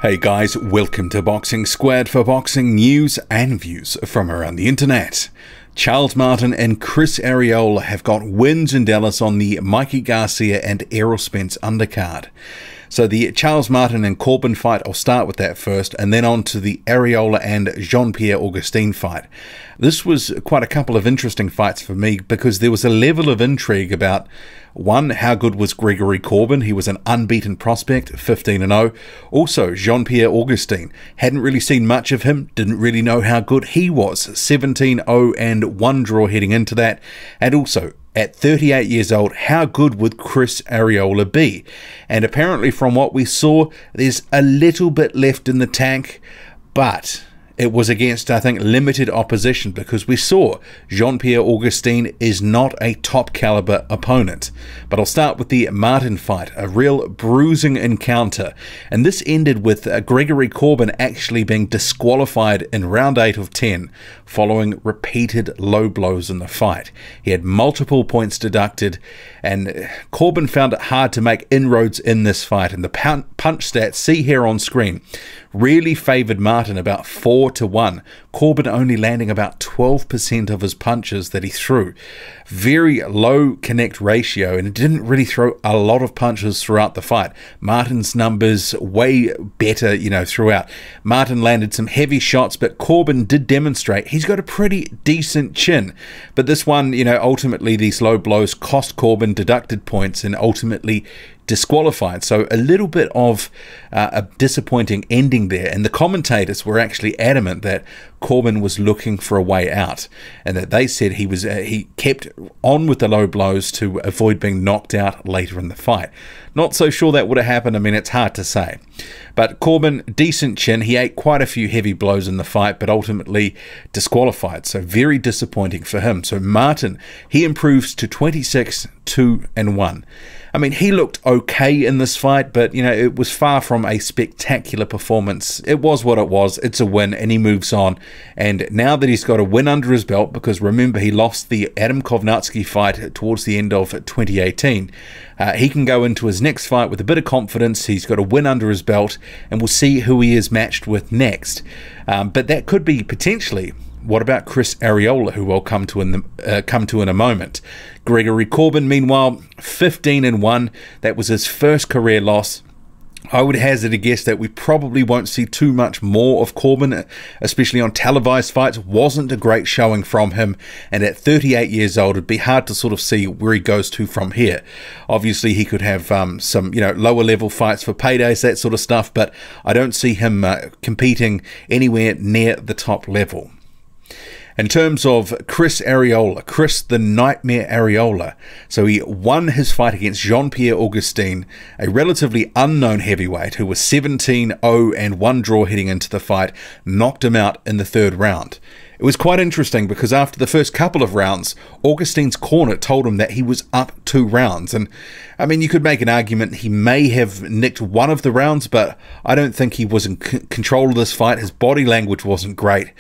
Hey guys, welcome to Boxing Squared for boxing news and views from around the internet. Charles Martin and Chris Arreola have got wins in Dallas on the Mikey Garcia and Errol Spence undercard. So the Charles Martin and Corbin fight, I'll start with that first, and then on to the Arreola and Jean-Pierre Augustin fight. This was quite a couple of interesting fights for me because there was a level of intrigue about, one, how good was Gregory Corbin? He was an unbeaten prospect, 15-0. Also, Jean-Pierre Augustin. Hadn't really seen much of him, didn't really know how good he was. 17-0 and 1 draw heading into that. And also, at 38 years old, how good would Chris Arreola be? And apparently from what we saw, there's a little bit left in the tank, but it was against, I think, limited opposition because we saw Jean-Pierre Augustin is not a top caliber opponent. But I'll start with the Martin fight, a real bruising encounter. And this ended with Gregory Corbin actually being disqualified in round 8 of 10 following repeated low blows in the fight. He had multiple points deducted and Corbin found it hard to make inroads in this fight. And the punch stats, see here on screen, really favoured Martin about 4-1. Corbin only landing about 12% of his punches that he threw. Very low connect ratio, and it didn't really throw a lot of punches throughout the fight. Martin's numbers way better, throughout. Martin landed some heavy shots, but Corbin did demonstrate he's got a pretty decent chin. But this one, ultimately these low blows cost Corbin deducted points and ultimately disqualified. So a little bit of a disappointing ending there, and the commentators were actually adamant that Corbin was looking for a way out, and that they said he kept on with the low blows to avoid being knocked out later in the fight. Not so sure that would have happened. I mean, it's hard to say. But Corbin, decent chin. He ate quite a few heavy blows in the fight, but ultimately disqualified. So very disappointing for him. So Martin, he improves to 26-2-1. I mean, he looked okay in this fight, but, it was far from a spectacular performance. It was what it was. It's a win, and he moves on. And now that he's got a win under his belt, because remember, he lost the Adam Kovnatsky fight towards the end of 2018, he can go into his next fight with a bit of confidence. He's got a win under his belt, and we'll see who he is matched with next. But that could be potentially... What about Chris Arreola, who we'll come to in a moment? Gregory Corbin, meanwhile, 15-1. That was his first career loss. I would hazard a guess that we probably won't see too much more of Corbin, especially on televised fights. Wasn't a great showing from him, and at 38 years old, it'd be hard to sort of see where he goes to from here. Obviously, he could have some, lower level fights for paydays, that sort of stuff, but I don't see him competing anywhere near the top level. In terms of Chris Arreola, Chris the Nightmare Arreola, so he won his fight against Jean-Pierre Augustin, a relatively unknown heavyweight who was 17-0 and 1 draw heading into the fight, knocked him out in the 3rd round. It was quite interesting because after the first couple of rounds, Augustin's corner told him that he was up 2 rounds. And I mean, you could make an argument he may have nicked one of the rounds, but I don't think he was in control of this fight. His body language wasn't great.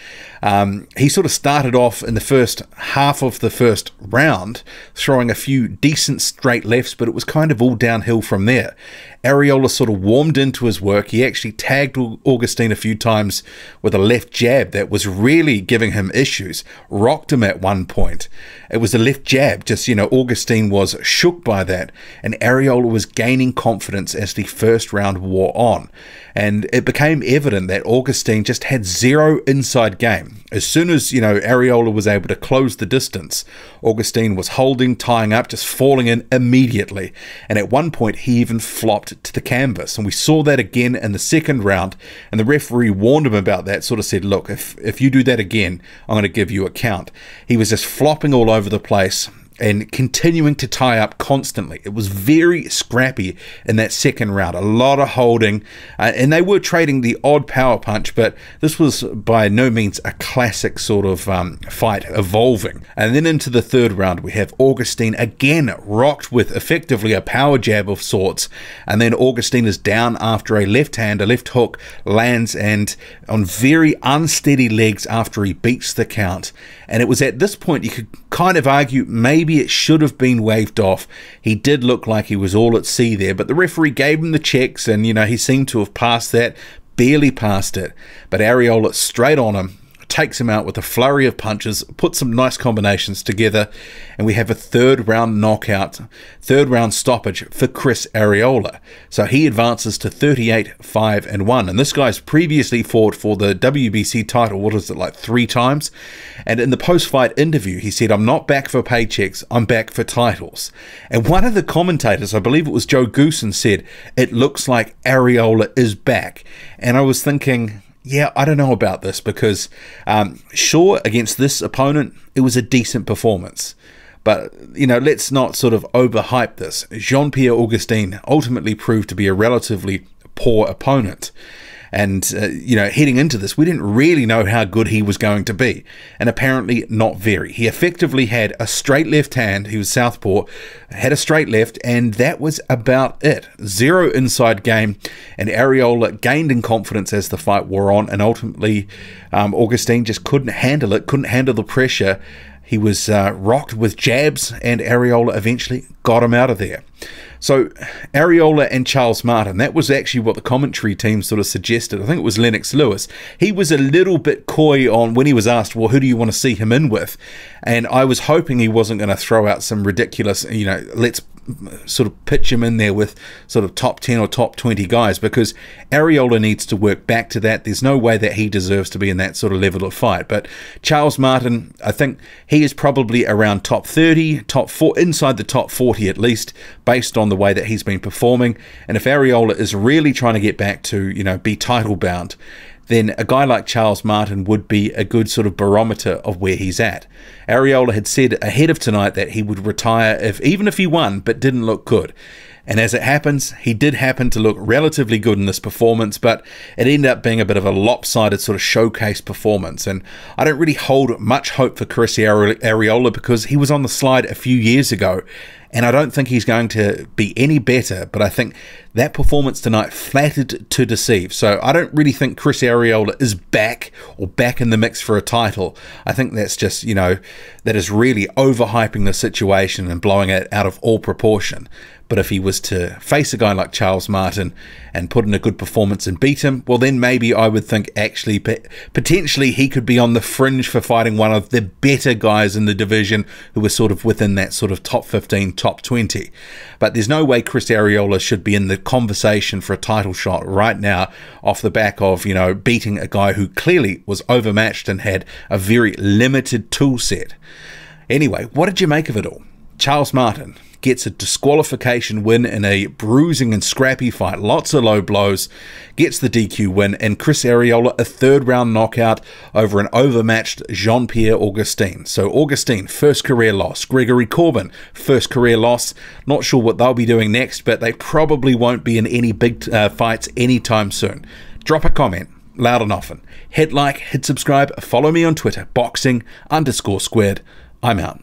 He sort of started off in the first half of the first round, throwing a few decent straight lefts, but it was kind of all downhill from there. Arreola sort of warmed into his work. He actually tagged Augustin a few times with a left jab that was really giving him issues. Rocked him at one point. It was a left jab, just, Augustin was shook by that, and Arreola was gaining confidence as the first round wore on. And it became evident that Augustin just had zero inside game. As soon as, Arreola was able to close the distance, Augustin was holding, tying up, just falling in immediately. And at one point, he even flopped to the canvas. And we saw that again in the 2nd round. And the referee warned him about that, sort of said, look, if you do that again, I'm going to give you a count. He was just flopping all over the place and continuing to tie up constantly. It was very scrappy in that 2nd round. A lot of holding, and they were trading the odd power punch, but this was by no means a classic sort of fight evolving. And then into the 3rd round, we have Augustin again rocked with effectively a power jab of sorts, and then Augustin is down after a left hand, a left hook lands, and on very unsteady legs after he beats the count. And it was at this point you could kind of argue maybe it should have been waved off. He did look like he was all at sea there, but the referee gave him the checks, and he seemed to have passed that. barely passed it, but Arreola straight on him, takes him out with a flurry of punches, puts some nice combinations together, and we have a third round knockout, third round stoppage for Chris Arreola. So he advances to 38-5-1, and this guy's previously fought for the WBC title, what is it, like 3 times? And in the post-fight interview, he said, "I'm not back for paychecks, I'm back for titles." And one of the commentators, I believe it was Joe Goosen, said, "It looks like Arreola is back." And I was thinking, yeah, I don't know about this, because sure, against this opponent, it was a decent performance. But, you know, let's not sort of overhype this. Jean-Pierre Augustin ultimately proved to be a relatively poor opponent. And, you know, heading into this, we didn't really know how good he was going to be. And apparently not very. He effectively had a straight left hand. He was southpaw, had a straight left, and that was about it. Zero inside game. And Arreola gained in confidence as the fight wore on. And ultimately, Augustin just couldn't handle it, couldn't handle the pressure. He was rocked with jabs, and Arreola eventually got him out of there. So Arreola and Charles Martin, that was actually what the commentary team sort of suggested. I think it was Lennox Lewis. He was a little bit coy on when he was asked, well, who do you want to see him in with? And I was hoping he wasn't going to throw out some ridiculous, you know, let's sort of pitch him in there with sort of top 10 or top 20 guys, because Arreola needs to work back to that. There's no way that he deserves to be in that sort of level of fight. But Charles Martin, I think he is probably around top 30, top 4, inside the top 40 at least, based on the way that he's been performing. And if Arreola is really trying to get back to, you know, be title bound, then a guy like Charles Martin would be a good sort of barometer of where he's at. Arreola had said ahead of tonight that he would retire even if he won but didn't look good. And as it happens, he did happen to look relatively good in this performance, but it ended up being a bit of a lopsided sort of showcase performance. And I don't really hold much hope for Chris Arreola, because he was on the slide a few years ago, and I don't think he's going to be any better, but I think that performance tonight flattered to deceive. So I don't really think Chris Arreola is back or back in the mix for a title. I think that's just, you know, that is really overhyping the situation and blowing it out of all proportion. But if he was to face a guy like Charles Martin and put in a good performance and beat him, well, then maybe I would think actually potentially he could be on the fringe for fighting one of the better guys in the division who were sort of within that sort of top 15, top 20. But there's no way Chris Arreola should be in the conversation for a title shot right now off the back of, you know, beating a guy who clearly was overmatched and had a very limited tool set. Anyway, what did you make of it all? Charles Martin gets a disqualification win in a bruising and scrappy fight, lots of low blows, gets the DQ win, and Chris Arreola a third round knockout over an overmatched Jean-Pierre Augustin. So Augustin, first career loss. Gregory Corbin, first career loss. Not sure what they'll be doing next, but they probably won't be in any big fights anytime soon. Drop a comment, loud and often. Hit like, hit subscribe, follow me on Twitter, boxing_squared. I'm out.